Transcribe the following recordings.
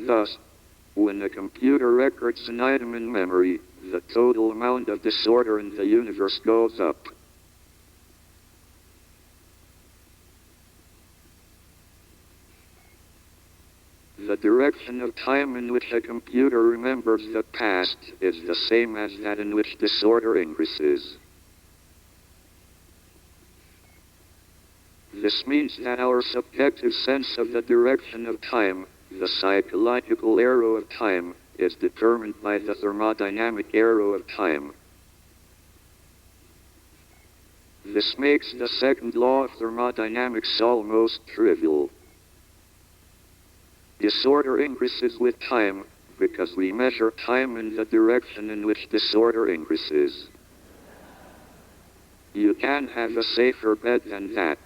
Thus, when a computer records an item in memory, the total amount of disorder in the universe goes up. The direction of time in which a computer remembers the past is the same as that in which disorder increases. This means that our subjective sense of the direction of time, the psychological arrow of time, is determined by the thermodynamic arrow of time. This makes the second law of thermodynamics almost trivial. Disorder increases with time because we measure time in the direction in which disorder increases. You can't have a safer bet than that.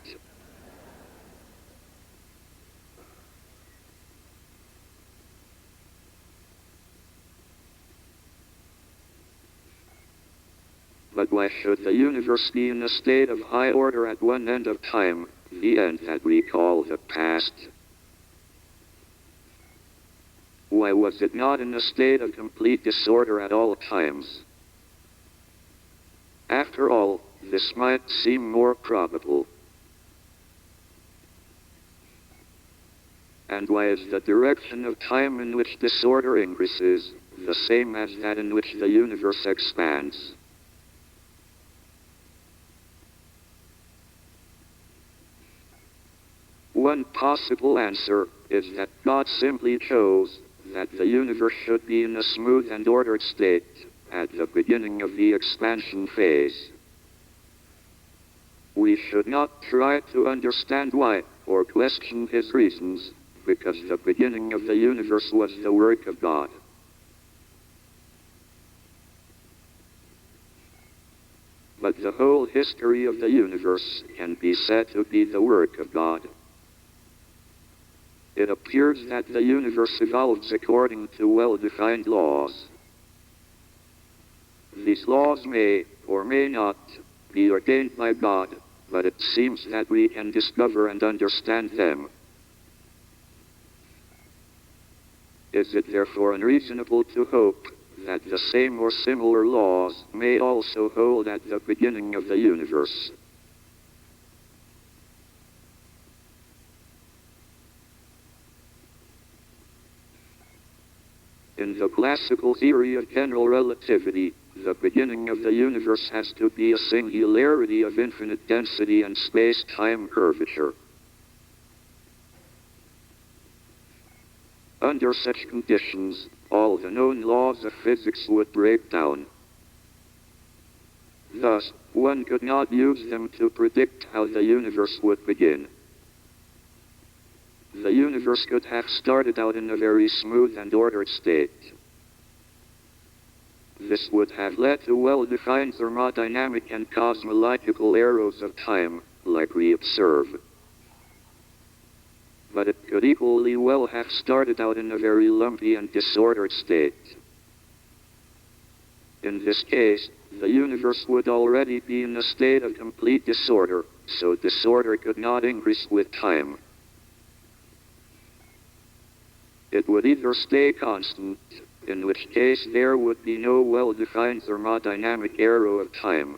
But why should the universe be in a state of high order at one end of time, the end that we call the past? Why was it not in a state of complete disorder at all times? After all, this might seem more probable. And why is the direction of time in which disorder increases the same as that in which the universe expands? One possible answer is that God simply chose that the universe should be in a smooth and ordered state at the beginning of the expansion phase. We should not try to understand why or question his reasons, because the beginning of the universe was the work of God. But the whole history of the universe can be said to be the work of God. It appears that the universe evolves according to well-defined laws. These laws may, or may not, be ordained by God, but it seems that we can discover and understand them. Is it therefore unreasonable to hope that the same or similar laws may also hold at the beginning of the universe? In the classical theory of general relativity, the beginning of the universe has to be a singularity of infinite density and space-time curvature. Under such conditions, all the known laws of physics would break down. Thus, one could not use them to predict how the universe would begin. The universe could have started out in a very smooth and ordered state. This would have led to well-defined thermodynamic and cosmological arrows of time, like we observe. But it could equally well have started out in a very lumpy and disordered state. In this case, the universe would already be in a state of complete disorder, so disorder could not increase with time. It would either stay constant, in which case there would be no well-defined thermodynamic arrow of time,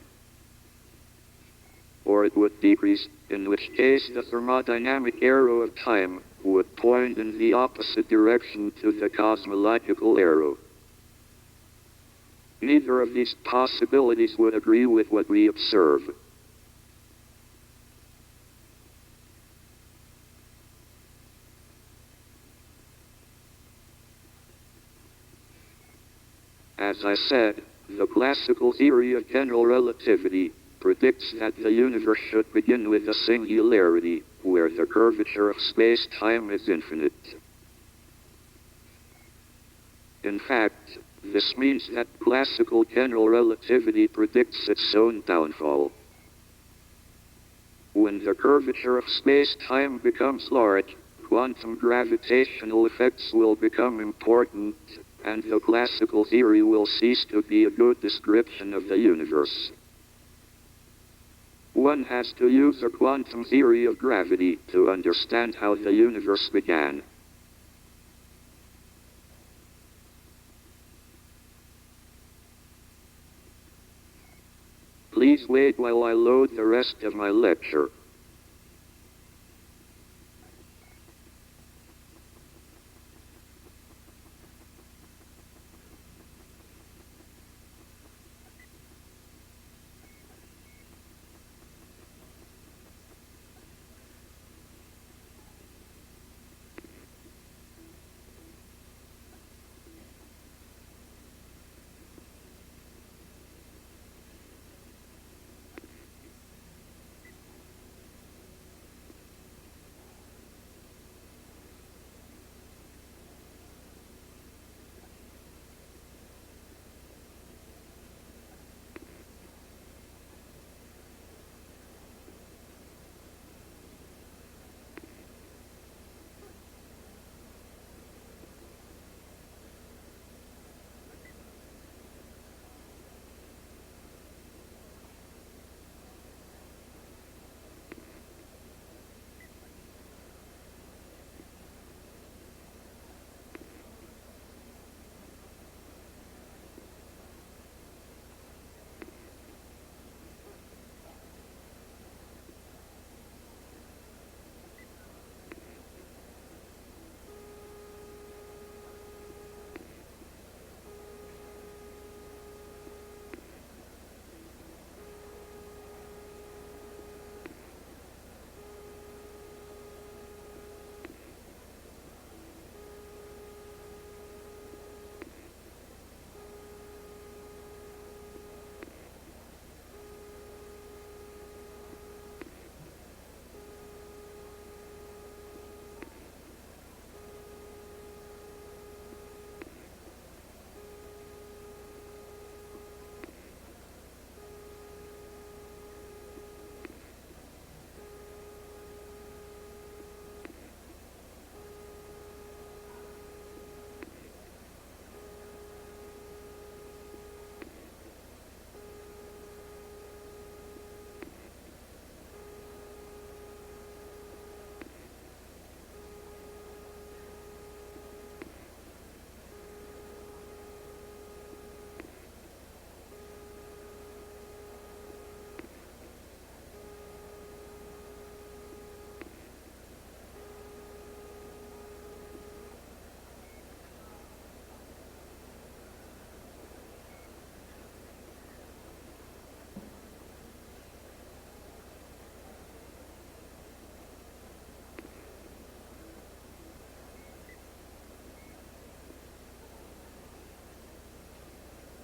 or it would decrease, in which case the thermodynamic arrow of time would point in the opposite direction to the cosmological arrow. Neither of these possibilities would agree with what we observe. As I said, the classical theory of general relativity predicts that the universe should begin with a singularity, where the curvature of space-time is infinite. In fact, this means that classical general relativity predicts its own downfall. When the curvature of space-time becomes large, quantum gravitational effects will become important, and the classical theory will cease to be a good description of the universe. One has to use a quantum theory of gravity to understand how the universe began. Please wait while I load the rest of my lecture.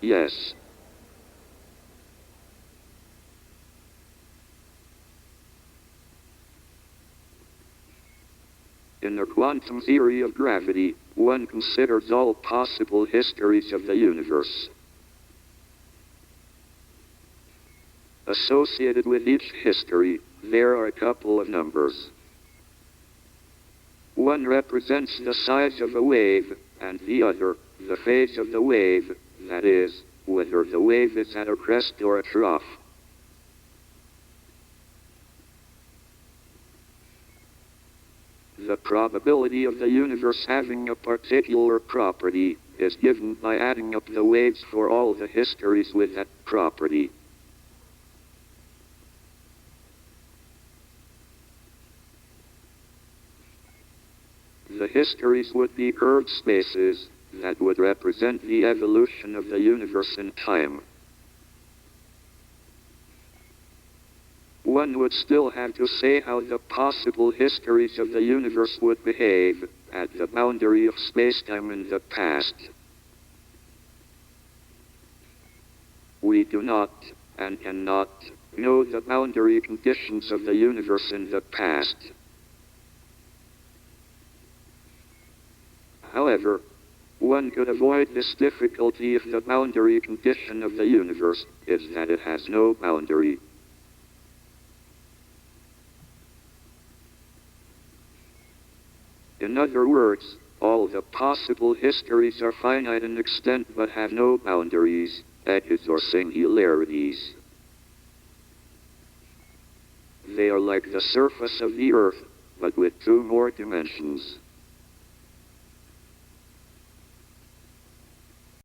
Yes. In the quantum theory of gravity, one considers all possible histories of the universe. Associated with each history, there are a couple of numbers. One represents the size of a wave, and the other, the phase of the wave, that is, whether the wave is at a crest or a trough. The probability of the universe having a particular property is given by adding up the waves for all the histories with that property. The histories would be curved spaces that would represent the evolution of the universe in time. One would still have to say how the possible histories of the universe would behave at the boundary of spacetime in the past. We do not, and cannot, know the boundary conditions of the universe in the past. However, one could avoid this difficulty if the boundary condition of the universe is that it has no boundary. In other words, all the possible histories are finite in extent but have no boundaries, edges or singularities. They are like the surface of the Earth, but with two more dimensions.